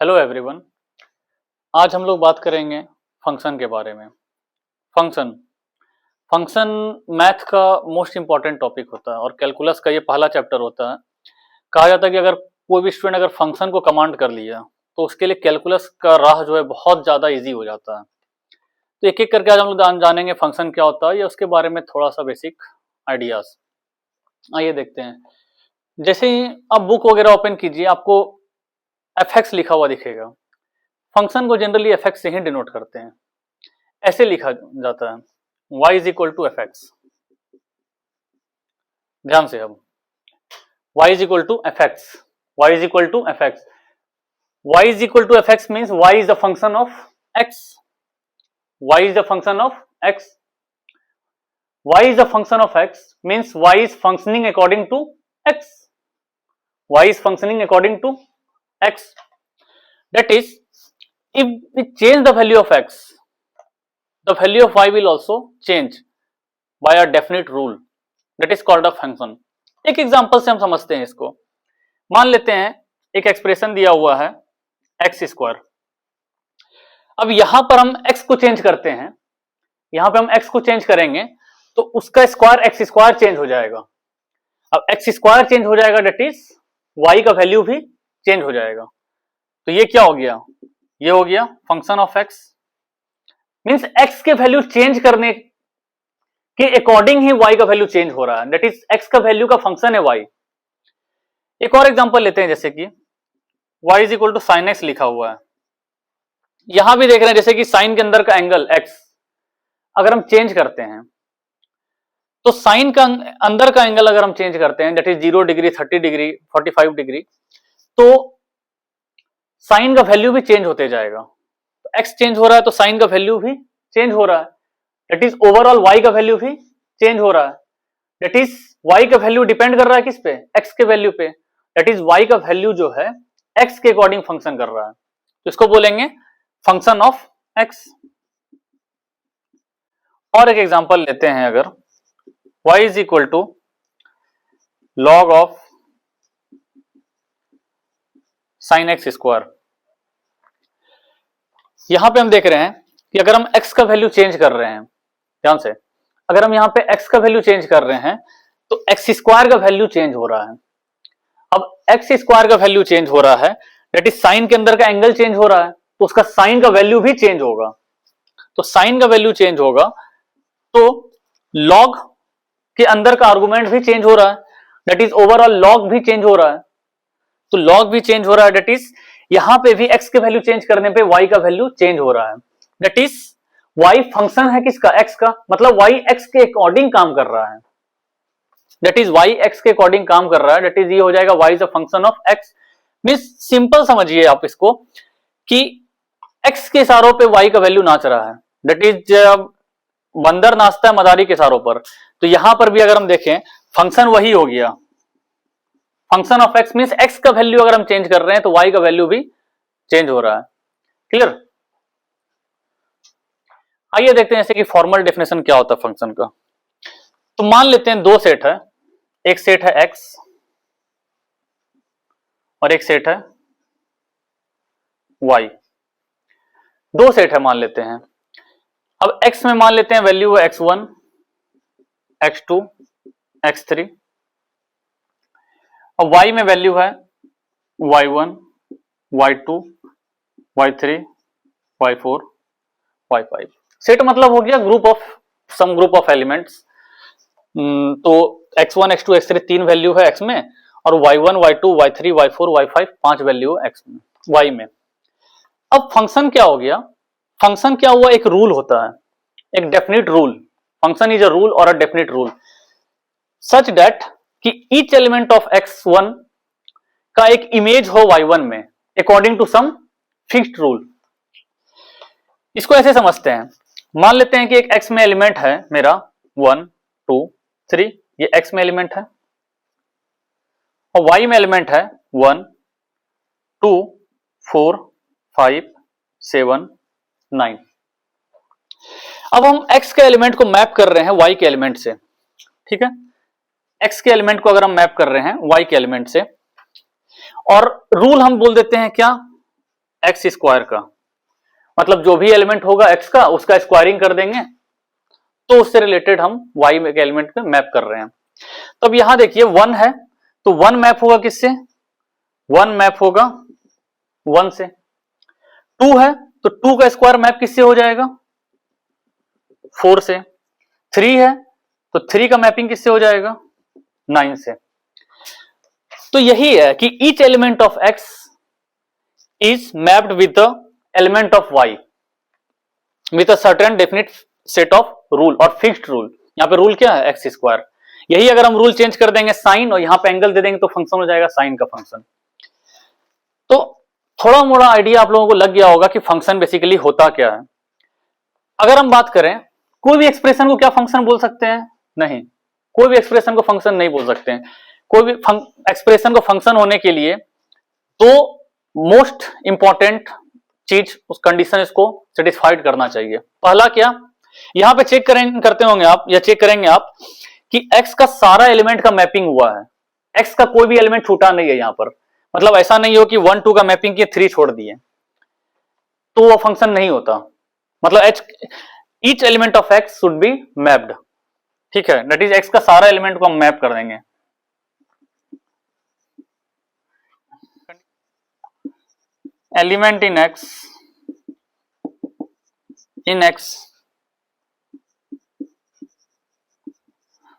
Hello everyone. आज हम लोग बात करेंगे फंक्शन के बारे में। फंक्शन फंक्शन मैथ का मोस्ट इंपॉर्टेंट टॉपिक होता है और कैलकुलस का ये पहला चैप्टर होता है। कहा जाता है कि अगर कोई भी स्टूडेंट अगर फंक्शन को कमांड कर लिया तो उसके लिए कैलकुलस का राह जो है बहुत ज़्यादा इजी हो जाता है। तो एक एक करके आज हम लोग जानेंगे फंक्शन क्या होता है या उसके बारे में थोड़ा सा बेसिक आइडियाज। आइए देखते हैं। जैसे ही आप बुक वगैरह ओपन कीजिए आपको एफ लिखा हुआ दिखेगा। फंक्शन को जनरली एफ से ही डिनोट करते हैं। ऐसे लिखा जाता है y is equal to f x. ध्यान से अब y is equal to f x. y is equal to f x. y is equal to f x means y is the function of x। y is the function of x। y is the function of x means y is functioning according to x। y is functioning according to x। That is, if we change the value of x, the value of y will also change by a definite rule. That is called a function. एक example से हम समझते हैं इसको। मान लेते हैं एक एक्सप्रेशन दिया हुआ है एक्स स्क्वायर। अब यहां पर हम x को चेंज करते हैं, यहां पे हम x को चेंज करेंगे तो उसका स्क्वायर एक्स स्क्वायर चेंज हो जाएगा। अब एक्स स्क्वायर चेंज हो जाएगा, डेट इज y का वैल्यू भी चेंज हो जाएगा। तो ये क्या हो गया? ये हो गया function of x। Means x के वैल्यू चेंज करने के अकॉर्डिंग ही y का वैल्यू चेंज हो रहा है। दैट इज x का वैल्यू का फंक्शन है y। एक और एग्जांपल लेते हैं, जैसे कि y is equal to sine x लिखा हुआ है। यहां भी देख रहे हैं जैसे कि साइन के अंदर का एंगल x अगर हम चेंज करते हैं तो साइन का अंदर का एंगल अगर हम चेंज करते हैं, that is 0 degree, 30 degree, 45 degree, तो साइन का वैल्यू भी चेंज होते जाएगा। तो x चेंज हो रहा है तो साइन का वैल्यू भी चेंज हो रहा है। दैट इज ओवरऑल y का वैल्यू भी चेंज हो रहा है। दैट इज y का वैल्यू डिपेंड कर रहा है किस पे? x के वैल्यू पे। दैट इज y का वैल्यू जो है x के अकॉर्डिंग फंक्शन कर रहा है, तो इसको बोलेंगे फंक्शन ऑफ x। और एक एग्जांपल लेते हैं, अगर y is equal to log of sine x square. यहां पे हम देख रहे हैं कि अगर हम x का वैल्यू चेंज कर रहे हैं, ध्यान से, अगर हम यहां पे x का वैल्यू चेंज कर रहे हैं तो x स्क्वायर का वैल्यू चेंज हो रहा है। अब x स्क्वायर का वैल्यू चेंज हो रहा है, दैट इज साइन के अंदर का एंगल चेंज हो रहा है, तो उसका साइन का वैल्यू भी चेंज होगा। तो साइन का वैल्यू चेंज होगा तो लॉग के अंदर का आर्गुमेंट भी चेंज हो रहा है, दैट इज ओवरऑल लॉग भी चेंज हो रहा है। तो लॉग भी चेंज हो रहा है, दैट इज यहां पे भी x के वैल्यू चेंज करने पे y का वैल्यू चेंज हो रहा है। दैट इज y फंक्शन है किसका? x का, मतलब y x के अकॉर्डिंग काम कर रहा है। दैट इज y x के अकॉर्डिंग काम कर रहा है, दैट इज ये हो जाएगा y is a function of x। Means simple समझिए आप इसको कि x के इशारों पे y का वैल्यू नाच रहा है। दैट इज जब बंदर नाचता है मदारी के इशारों पर, तो यहां पर भी अगर हम देखें फंक्शन वही हो गया। Function of x means x का वैल्यू अगर हम चेंज कर रहे हैं तो y का वैल्यू भी चेंज हो रहा है। क्लियर? आइए देखते हैं जैसे कि फॉर्मल डेफिनेशन क्या होता है फंक्शन का। तो मान लेते हैं दो सेट है, एक सेट है x और एक सेट है y। दो सेट है मान लेते हैं। अब x में मान लेते हैं वैल्यू है x1, x2, x3, और y में वैल्यू है y1, y2, y3, y4, y5। Set मतलब हो गया group of some group of elements. तो x1, x2, x3 तीन वैल्यू है x में, और y1, y2, y3, y4, y5 पांच वैल्यू है x में, y में। अब फंक्शन क्या हो गया? फंक्शन क्या हुआ? एक रूल होता है, एक definite rule. Function is a rule और a definite rule such that कि ईच एलिमेंट ऑफ x1 का एक इमेज हो y1 में according to some fixed rule. इसको ऐसे समझते हैं, मान लेते हैं कि एक x में एलिमेंट है मेरा 1, 2, 3, ये x में एलिमेंट है, और y में एलिमेंट है 1, 2, 4, 5, 7, 9। अब हम x के एलिमेंट को मैप कर रहे हैं y के एलिमेंट से, ठीक है? x के एलिमेंट को अगर हम मैप कर रहे हैं y के एलिमेंट से, और रूल हम बोल देते हैं क्या? एक्स स्क्वायर का, मतलब जो भी एलिमेंट होगा एक्स का उसका स्क्वायरिंग कर देंगे तो उससे रिलेटेड हम वाई के एलिमेंट पे मैप कर रहे हैं। तो अब यहां देखिए 1 है तो 1 मैप होगा किससे, 1 मैप होगा 1 से। 2 है तो 2 का स्क्वायर मैप किससे हो जाएगा, 4 से। 3 है तो 3 का मैपिंग किससे हो जाएगा, 9 से। तो यही है कि each element of x is mapped with the element of y with a certain definite set of rule और फिक्स्ड रूल। यहां पे रूल क्या है, एक्स स्क्वायर। यही अगर हम रूल चेंज कर देंगे साइन और यहां पे एंगल दे देंगे तो फंक्शन हो जाएगा साइन का फंक्शन। तो थोड़ा मोड़ा आइडिया आप लोगों को लग गया होगा कि फंक्शन बेसिकली होता क्या है। अगर हम बात करें कोई भी एक्सप्रेशन को क्या फंक्शन बोल सकते हैं, नहीं, कोई भी एक्सप्रेशन को फंक्शन नहीं बोल सकते हैं। कोई भी एक्सप्रेशन को फंक्शन होने के लिए दो मोस्ट इंपॉर्टेंट चीज उस कंडीशन इसको सेटिस्फाइड करना चाहिए। पहला क्या, यहां पे चेक करते होंगे आप या चेक करेंगे आप कि x का सारा एलिमेंट का मैपिंग हुआ है, x का कोई भी एलिमेंट छूटा नहीं है यहां पर। मतलब ऐसा नहीं हो कि 1 2 का मैपिंग किए 3 छोड़ दिए तो वो फंक्शन नहीं होता। मतलब each element of x should be mapped, ठीक है, दैट इज x का सारा एलिमेंट को हम मैप कर देंगे। Element in x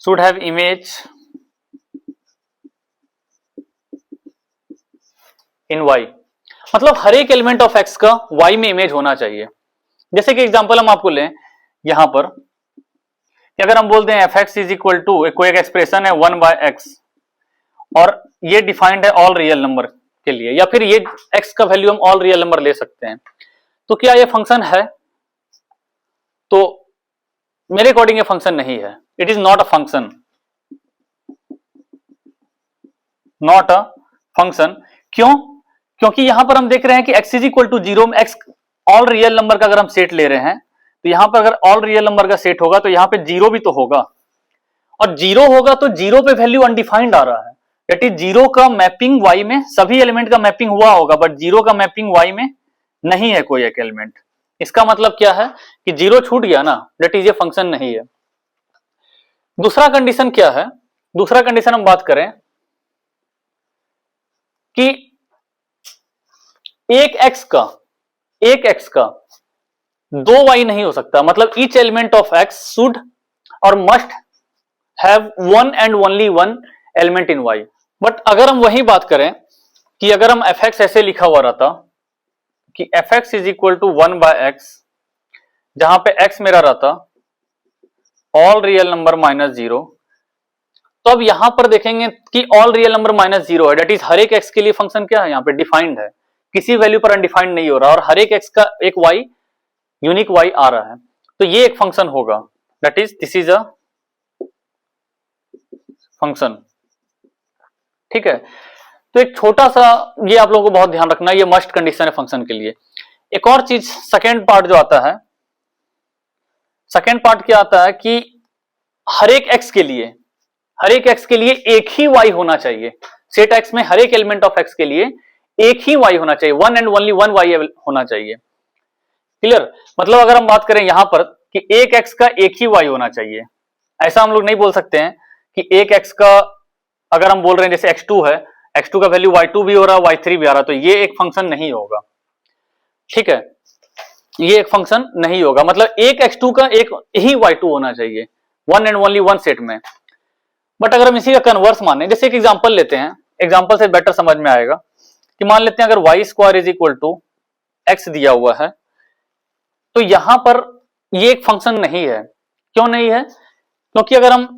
should have image in y, मतलब हर एक एलिमेंट ऑफ x का y में इमेज होना चाहिए। जैसे कि एग्जांपल हम आपको लें यहां पर कि अगर हम बोलते हैं fx इज इक्वल टू कोई एक एक्सप्रेशन है 1/x और ये डिफाइंड है ऑल रियल नंबर के लिए, या फिर ये x का वैल्यू हम ऑल रियल नंबर ले सकते हैं, तो क्या ये फंक्शन है? तो मेरे अकॉर्डिंग ये फंक्शन नहीं है, it is not a function, not a function. क्यों? क्योंकि यहां पर हम देख रहे हैं कि x इज इक्वल टू 0 में x ऑल रियल नंबर का अगर हम सेट ले रहे हैं तो यहां पर अगर ऑल रियल नंबर का सेट होगा तो यहां पे 0 भी तो होगा, और 0 होगा तो 0 पे वैल्यू अनडिफाइंड आ रहा है, दैट इज 0 का मैपिंग y में सभी एलिमेंट का मैपिंग हुआ होगा बट 0 का मैपिंग y में नहीं है कोई एक एलिमेंट। इसका मतलब क्या है कि 0 छूट गया ना, दैट इज ये फंक्शन नहीं है। दूसरा कंडीशन क्या है, दूसरा कंडीशन हम बात करें कि एक x का 2y नहीं हो सकता, मतलब each element of x should और must have one and only one element in y। But अगर हम वही बात करें कि अगर हम fx ऐसे लिखा हुआ रहता कि fx is equal to 1/x, जहां पे x मेरा रहता ऑल रियल नंबर माइनस 0, तो अब यहां पर देखेंगे कि ऑल रियल नंबर माइनस 0 है, दैट इज हर एक x के लिए फंक्शन क्या है, यहां पे डिफाइंड है, किसी वैल्यू पर अनडिफाइंड नहीं हो रहा, और हर एक x का एक y यूनिक y आ रहा है, तो ये एक फंक्शन होगा, that is this is a function, ठीक है। तो एक छोटा सा ये आप लोगों को बहुत ध्यान रखना, ये मस्ट कंडीशन है फंक्शन के लिए। एक और चीज सेकेंड पार्ट जो आता है, सेकेंड पार्ट क्या आता है कि हर एक x के लिए एक ही y होना चाहिए, सेट x में हर एक एलिमेंट ऑफ x के लिए एक ही y होना चाहिए, one and only one y होना चाहिए। क्लियर? मतलब अगर हम बात करें यहां पर कि एक x का एक ही y होना चाहिए, ऐसा हम लोग नहीं बोल सकते हैं कि एक x का अगर हम बोल रहे हैं जैसे x2 है, x2 का वैल्यू y2 भी हो रहा है y3 भी आ रहा है, तो ये एक फंक्शन नहीं होगा, ठीक है, ये एक फंक्शन नहीं होगा। मतलब एक x2 का एक ही y2 होना चाहिए, one and only one set में। बट अगर हम इसी का कन्वर्स माने, जैसे एक एग्जांपल लेते हैं, एग्जांपल से बेटर समझ में आएगा कि मान लेते हैं अगर y square is equal to x दिया हुआ है, तो यहां पर ये एक फंक्शन नहीं है। क्यों नहीं है? क्योंकि अगर हम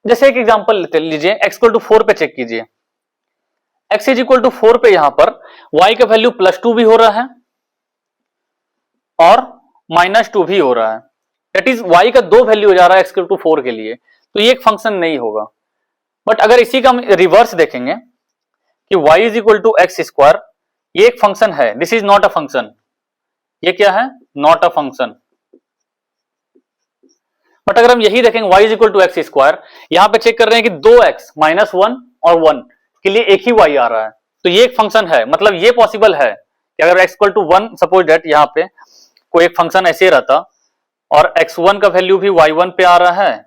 जैसे एक एग्जांपल लेते लीजिए, x इक्वल टू 4 पे चेक कीजिए, x इज इक्वल टू 4 पे यहां पर y का वैल्यू +2 भी हो रहा है और -2 भी हो रहा है, दैट इज y का 2 वैल्यू हो जा रहा है x इक्वल टू 4 के लिए, तो ये एक फंक्शन नहीं होगा। बट अगर इसी का हम रिवर्स देखेंगे कि y is equal to x square, ये एक फंक्शन है, this is not a function, ये क्या है, नॉट अ फंक्शन। बट अगर हम यही देखेंगे y is equal to x square, यहां पे चेक कर रहे हैं कि 2x -1 और 1 के लिए एक ही y आ रहा है, तो ये एक फंक्शन है, मतलब ये पॉसिबल है कि अगर x equal to 1, suppose that यहाँ पे कोई एक फंक्शन ऐसे रहता और x1 का वैल्यू भी y1 पे आ रहा है,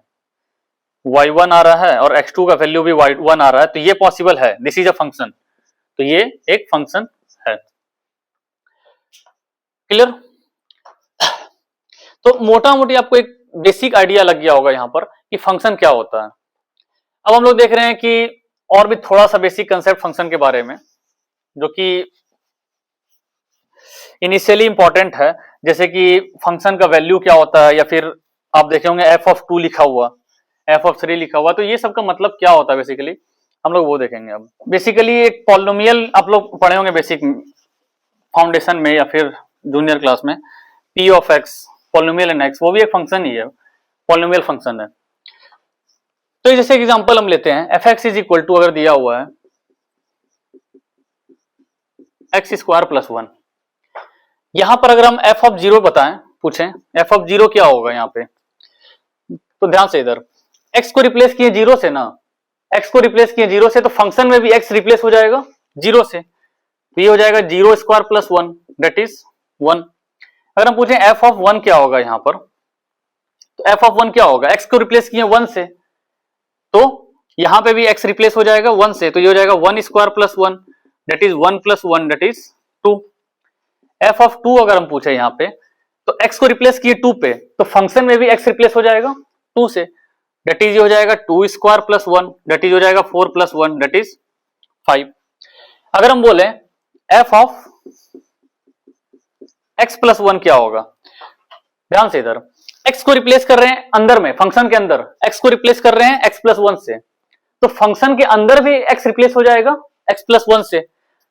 y1 आ रहा है, और x2 का वैल्यू भी y1 आ रहा है, तो ये पॉसिबल है, दिस इज अ फंक्शन, तो ये एक फंक्शन है। क्लियर? तो मोटा मोटी आपको एक बेसिक आइडिया लग गया होगा यहाँ पर कि फंक्शन क्या होता है। अब हम लोग देख रहे हैं कि और भी थोड़ा सा बेसिक कंसेप्ट फंक्शन के बारे में, जो कि इनिशियली इंपॉर्टेंट है, जैसे कि फंक्शन का वैल्यू क्या होता है, या फिर आप देखे होंगे f(2) लिखा हुआ, f(3) लिखा हुआ, तो ये सब का मतलब क्या होता है बेसिकली, हम लोग वो देखेंगे। अब बेसिकली एक पॉलिनोमियल आप लोग पढ़े होंगे बेसिक फाउंडेशन में या फिर जूनियर क्लास में, p of x, polynomial in x, वो भी एक फंक्शन ही है, पॉलिनोमियल फंक्शन है। तो जैसे एग्जांपल हम लेते हैं, f(x) इज इक्वल टू, अगर दिया हुआ है x² + 1, यहां पर अगर हम f(0) बताएं, पूछें f(0) क्या होगा यहाँ पे, तो ध्यान से इधर x को रिप्लेस किए 0 से ना, x को रिप्लेस किए 0 से, तो फंक्शन में भी x रिप्लेस हो जाएगा 0 से, तो ये हो जाएगा 0² + 1 दैट इज 1। अगर हम पूछें f(1) क्या होगा यहाँ पर, तो f(1) क्या होगा, x को रिप्लेस किए 1 से, तो यहां पे भी x रिप्लेस हो जाएगा 1 से, तो ये हो जाएगा 1² + 1 that is 1 + 1 that is 2। f(2) अगर हम पूछे यहाँ पे, तो x को रिप्लेस किए 2 पे, तो फंक्शन में भी x रिप्लेस हो जाएगा 2 से, दैट इज हो जाएगा 2² + 1 दैट इज हो जाएगा 4 + 1 दैट इज 5। अगर हम बोले f(x + 1) क्या होगा, ध्यान से इधर x को रिप्लेस कर रहे हैं अंदर में, फंक्शन के अंदर x को रिप्लेस कर रहे हैं x + 1 से, तो फंक्शन के अंदर भी x रिप्लेस हो जाएगा x + 1 से,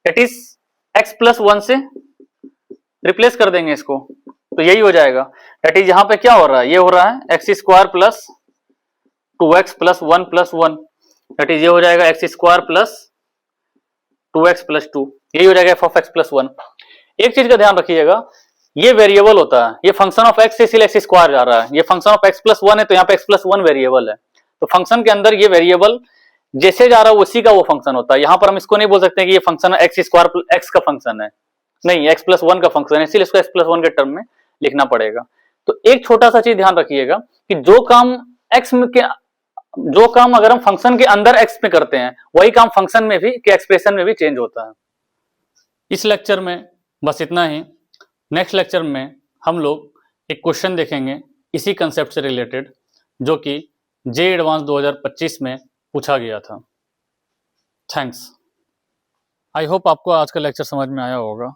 दैट इज x + 1 से रिप्लेस कर देंगे इसको, तो यही हो जाएगा, दैट इज यहां पे क्या हो रहा है, ये हो रहा है x² + 2x + 1 + 1 दैट इज ये हो जाएगा x² + 2x + 2, यही हो जाएगा f(x + 1)। एक चीज का ध्यान रखिएगा, ये वेरिएबल होता है, ये फंक्शन ऑफ x से इसलिए x² जा रहा है, ये फंक्शन ऑफ x + 1 है, तो यहाँ पे x + 1 वेरिएबल है, तो फंक्शन के अंदर ये वेरिएबल जैसे जा रहा है उसी का वो फंक्शन होता है। यहां पर हम इसको नहीं बोल सकते कि ये फंक्शन x² x का फंक्शन है, नहीं, x + 1 का फंक्शन है, इसलिए इसको x + 1 के टर्म में लिखना पड़ेगा। तो एक छोटा सा चीज ध्यान रखिएगा कि जो काम अगर हम फंक्शन के अंदर x में करते हैं, वही काम फंक्शन में भी के एक्सप्रेशन में भी चेंज होता है। इस लेक्चर में बस इतना ही। नेक्स्ट लेक्चर में हम लोग एक क्वेश्चन देखेंगे इसी कंसेप्ट से रिलेटेड, जो कि JEE एडवांस 2025 में पूछा गया था। थैंक्स। आई होप आपको आज का लेक्चर समझ में आया होगा।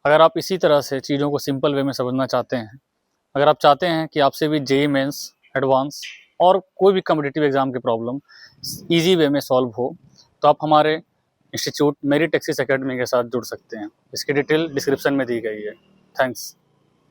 अगर आप इसी तरह से चीज़ों को सिंपल वे में समझना चाहते हैं, अगर आप चाहते हैं कि आपसे भी JEE मेंस, एडवांस और कोई भी कॉम्पिटिटिव एग्जाम की प्रॉब्लम इजी वे में सॉल्व हो, तो आप हमारे इंस्टीट्यूट मेरिट एक्सिस एकेडमी के साथ जुड़ सकते हैं। इसकी डिटेल डिस्क्रिप्शन में दी गई है। थैंक्स।